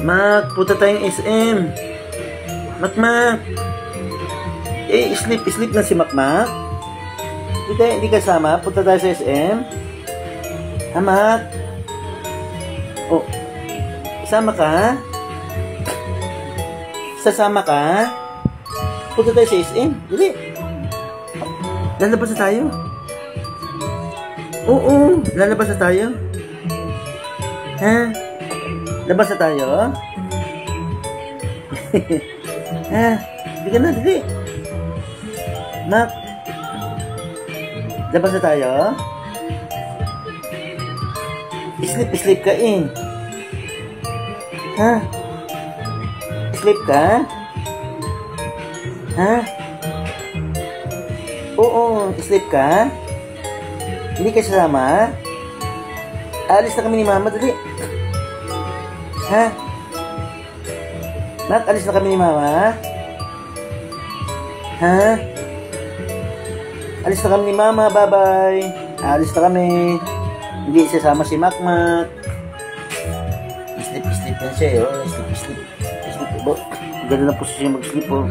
Mac, punta tayong SM. Mac. Sleep na si Mac. Hindi kasama. Punta tayo sa SM. Ha, Mac? Oh, sama ka? Sasama ka? Punta tayo sa SM. Dali. Lalabas na tayo. Oo, lalabas na tayo. Ha? Labas na tayo? Ha? Hindi ka na, dali. Mac, labas na tayo? Sleep ka eh. Ha? Sleep ka? Ha? Oo, sleep ka? Hindi ka sasama? Alis na kami ni Mama, dali. Ha? Mac, alis na kami ni Mama? Ha? Alis na kami ni Mama, bye-bye. Alis na kami. Hindi sasama si Mac. Sleep yan siya, oh. Sleep. Ganda na po siya mag-sleep, oh.